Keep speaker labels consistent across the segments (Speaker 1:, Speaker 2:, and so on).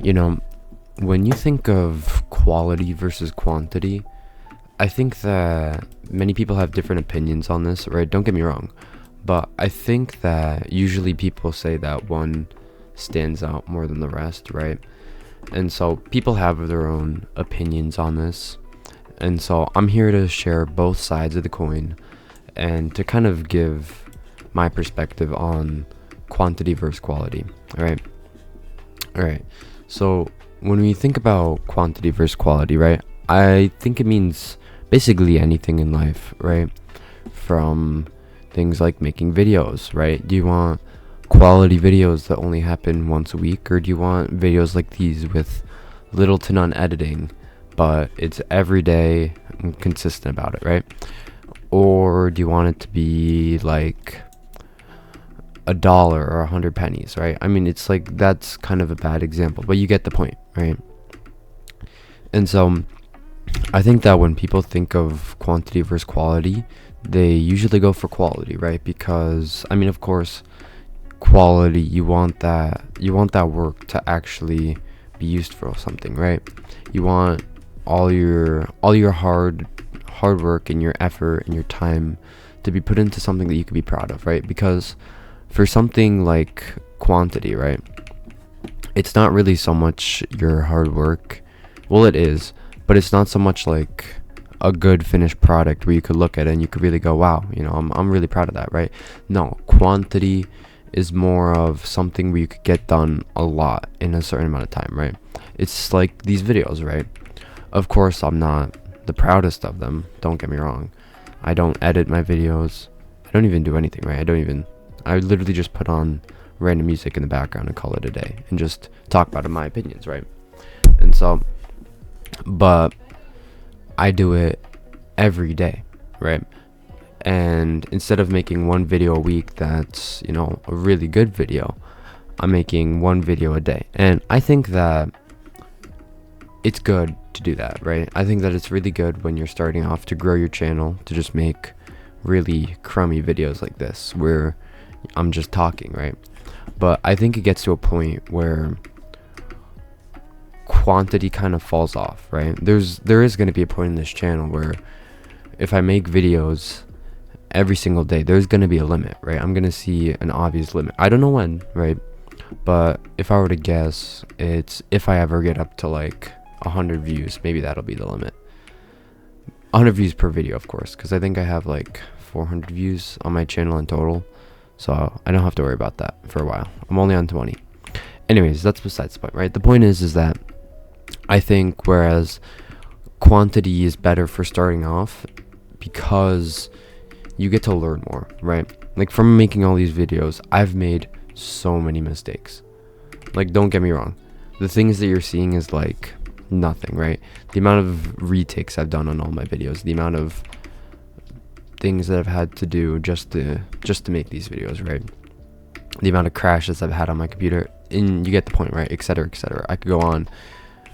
Speaker 1: You know, when you think of quality versus quantity, I think that many people have different opinions on this, right? Don't get me wrong, but I think that usually people say that one stands out more than the rest, right? And so people have their own opinions on this. And so I'm here to share both sides of the coin and to kind of give my perspective on quantity versus quality, right? All right. So when we think about quantity versus quality, right? I think it means basically anything in life, right? From things like making videos, right? Do you want quality videos that only happen once a week, or do you want videos like these with little to none editing, but it's every day and consistent about it, right? Or do you want it to be like $1 or 100 pennies, right? I mean, it's like that's kind of a bad example, but you get the point, right? And so I think that when people think of quantity versus quality, they usually go for quality, right? Because I mean, of course, quality, you want that work to actually be used for something, right? You want all your hard work and your effort and your time to be put into something that you could be proud of, right? Because for something like quantity, right, it's not really so much your hard work. Well, it is, but it's not so much like a good finished product where you could look at it and you could really go, wow, I'm really proud of that, right? No, quantity is more of something where you could get done a lot in a certain amount of time, right? It's like these videos, right? Of course, I'm not the proudest of them, don't get me wrong. I don't edit my videos. I don't even do anything, right? I literally just put on random music in the background and call it a day and just talk about my opinions, right? And so, but I do it every day, right? And instead of making one video a week that's, a really good video, I'm making one video a day. And I think that it's good to do that, right? I think that it's really good when you're starting off to grow your channel to just make really crummy videos like this where I'm just talking, right? But I think it gets to a point where quantity kind of falls off, right? There is going to be a point in this channel where if I make videos every single day, there's going to be a limit, right? I'm going to see an obvious limit. I don't know when, right? But if I were to guess, it's if I ever get up to like 100 views, maybe that'll be the limit. 100 views per video, of course, because I think I have like 400 views on my channel in total. So I don't have to worry about that for a while. I'm only on 20. Anyways, that's besides the point, right? The point is that I think whereas quantity is better for starting off because you get to learn more, right? Like from making all these videos, I've made so many mistakes. Like, don't get me wrong. The things that you're seeing is like nothing, right? The amount of retakes I've done on all my videos, the amount of things that I've had to do just to make these videos, right? The amount of crashes I've had on my computer, and you get the point, right? Etc., etc. I could go on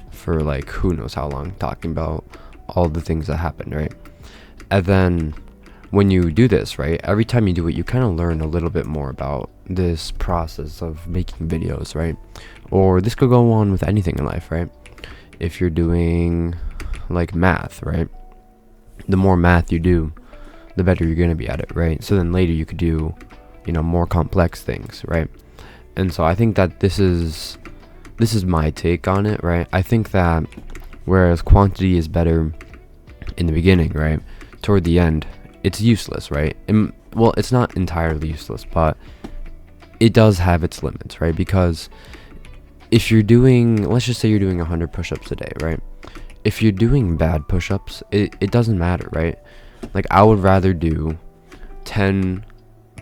Speaker 1: for like who knows how long talking about all the things that happened, right? And then when you do this, right, every time you do it, you kind of learn a little bit more about this process of making videos, right? Or this could go on with anything in life, right? If you're doing like math, right, the more math you do, the better you're going to be at it, right? So then later you could do, more complex things, right? And so I think that this is my take on it, right? I think that whereas quantity is better in the beginning, right, toward the end, it's useless, right? Well, it's not entirely useless, but it does have its limits, right? Because if you're doing, let's just say you're doing 100 push-ups a day, right? If you're doing bad push-ups, it doesn't matter, right? Like, I would rather do 10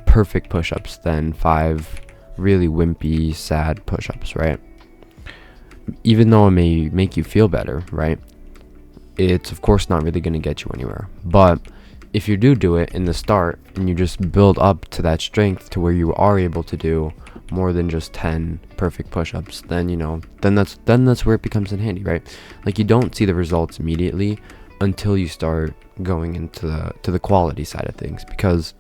Speaker 1: perfect push-ups than 5 really wimpy, sad push-ups, right? Even though it may make you feel better, right? It's of course not really going to get you anywhere. But if you do it in the start and you just build up to that strength to where you are able to do more than just 10 perfect push-ups, then that's where it becomes in handy, right? Like, you don't see the results immediately until you start going into the quality side of things, because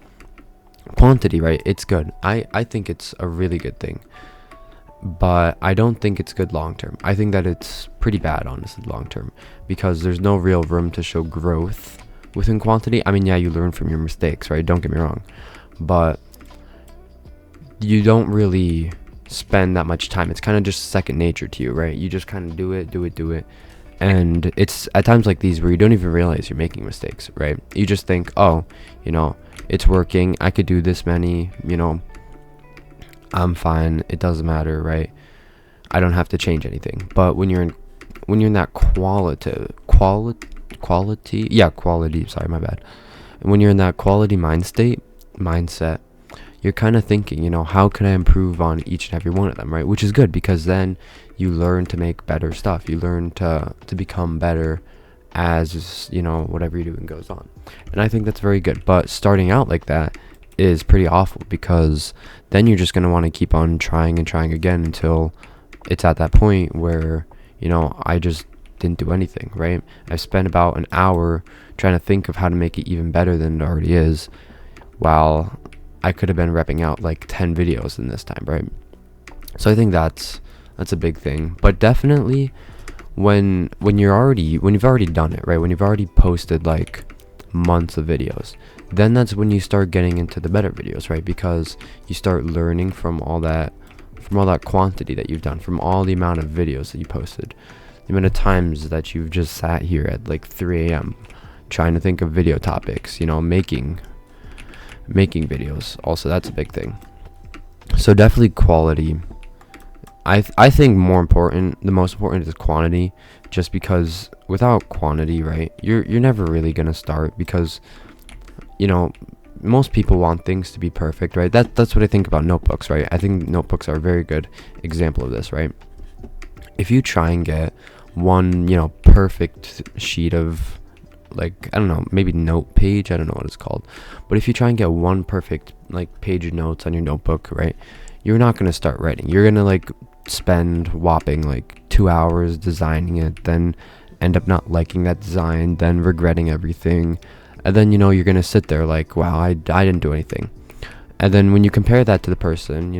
Speaker 1: quantity, right, it's good. I think it's a really good thing. but I don't think it's good long term. I think that it's pretty bad, honestly, long term, because there's no real room to show growth within quantity. I mean, yeah, you learn from your mistakes, right? Don't get me wrong, but you don't really spend that much time. It's kind of just second nature to you, right? You just kind of do it, and it's at times like these where you don't even realize you're making mistakes, right? You just think, oh, it's working, I could do this many, I'm fine, it doesn't matter, right? I don't have to change anything. But when you're in that quality, sorry, my bad. And when you're in that quality mindset, you're kind of thinking, how can I improve on each and every one of them, right? Which is good, because then you learn to make better stuff. You learn to become better as, whatever you're doing goes on. And I think that's very good. But starting out like that is pretty awful, because then you're just going to want to keep on trying and trying again until it's at that point where, I just didn't do anything, right? I spent about an hour trying to think of how to make it even better than it already is, while I could have been repping out like 10 videos in this time, right? So I think that's a big thing. But definitely when you've already done it, right? When you've already posted like months of videos, then that's when you start getting into the better videos, right? Because you start learning from all that quantity that you've done, from all the amount of videos that you posted, the amount of times that you've just sat here at like 3 a.m. trying to think of video topics, making videos. Also, that's a big thing. So definitely quality. I think the most important is quantity, just because without quantity, right, you're never really gonna start, because most people want things to be perfect, right? That's what I think about notebooks, right? I think notebooks are a very good example of this, right? If you try and get one, perfect sheet of, like, I don't know, maybe note page, I don't know what it's called, but if you try and get one perfect like page of notes on your notebook, right, you're not going to start writing. You're going to like spend whopping like 2 hours designing it, then end up not liking that design, then regretting everything, and then you're going to sit there like, wow, I didn't do anything. And then when you compare that to the person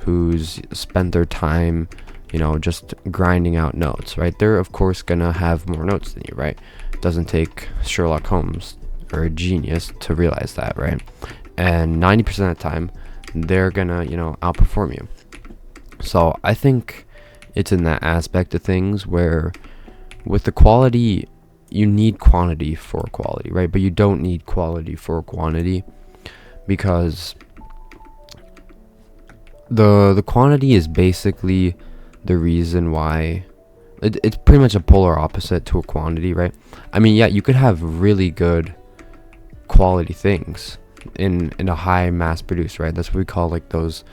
Speaker 1: who's spent their time just grinding out notes, right, they're of course gonna have more notes than you, right? Doesn't take Sherlock Holmes or a genius to realize that, right? And 90% of the time they're gonna outperform you. So I think it's in that aspect of things where with the quality, you need quantity for quality, right? But you don't need quality for quantity, because the quantity is basically the reason why it's pretty much a polar opposite to a quantity, right? I mean, yeah, you could have really good quality things in a high mass produced, right? That's what we call like those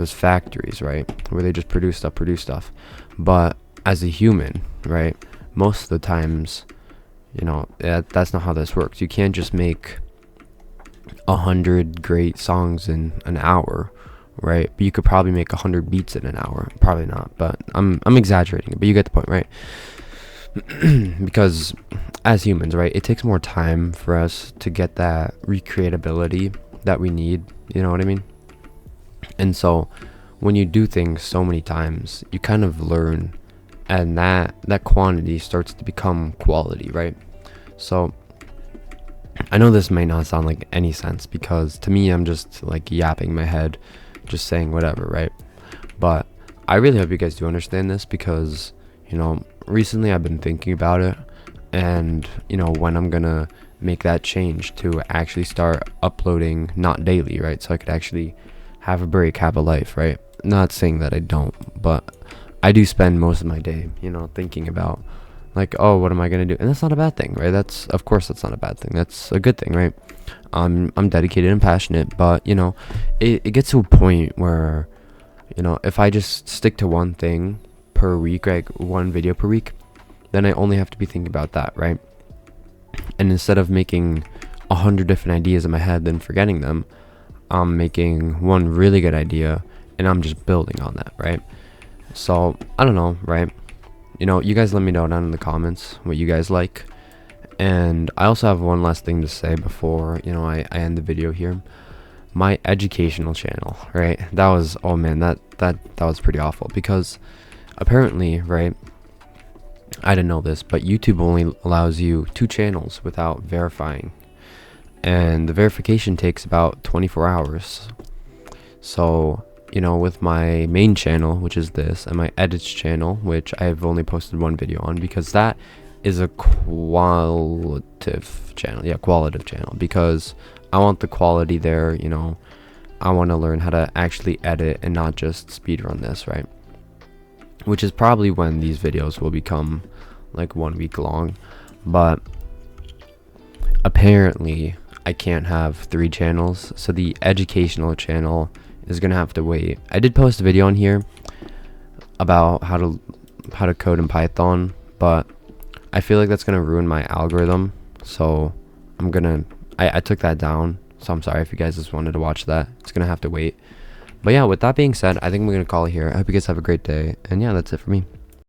Speaker 1: factories, right, where they just produce stuff. But as a human, right, most of the times, that's not how this works. You can't just make 100 great songs in an hour, right? But you could probably make 100 beats in an hour. Probably not, but I'm exaggerating it, but you get the point, right? Because as humans, right, it takes more time for us to get that recreatability that we need, you know what I mean? And so when you do things so many times, you kind of learn, and that quantity starts to become quality, right? So I know this may not sound like any sense, because to me, I'm just like yapping my head, just saying whatever, right? But I really hope you guys do understand this, because recently I've been thinking about it, and when I'm gonna make that change to actually start uploading, not daily, right, so I could actually have a break, have a life, right? Not saying that I don't, but I do spend most of my day thinking about like, oh, what am I gonna do? And that's not a bad thing, right? Of course that's not a bad thing, that's a good thing, right? I'm dedicated and passionate, but it gets to a point where if I just stick to one thing per week, like one video per week, then I only have to be thinking about that, right? And instead of making 100 different ideas in my head then forgetting them, I'm making one really good idea and I'm just building on that, right? So I don't know, right? You guys let me know down in the comments what you guys like. And I also have one last thing to say before I end the video here. my educational channel, right? That was, oh man, that was pretty awful, because apparently, right, I didn't know this, but YouTube only allows you 2 channels without verifying, and the verification takes about 24 hours. So, you know, with my main channel, which is this, and my edits channel, which I've only posted 1 video on, because that is a qualitative channel. Yeah, qualitative channel, because I want the quality there, you know. I want to learn how to actually edit and not just speedrun this, right? Which is probably when these videos will become like 1 week long. But apparently I can't have 3 channels, so the educational channel is gonna have to wait. I did post a video on here about how to code in Python, but I feel like that's gonna ruin my algorithm, so I took that down. So I'm sorry if you guys just wanted to watch that. It's gonna have to wait. But yeah, with that being said, I think we're gonna call it here. I hope you guys have a great day, and yeah, that's it for me.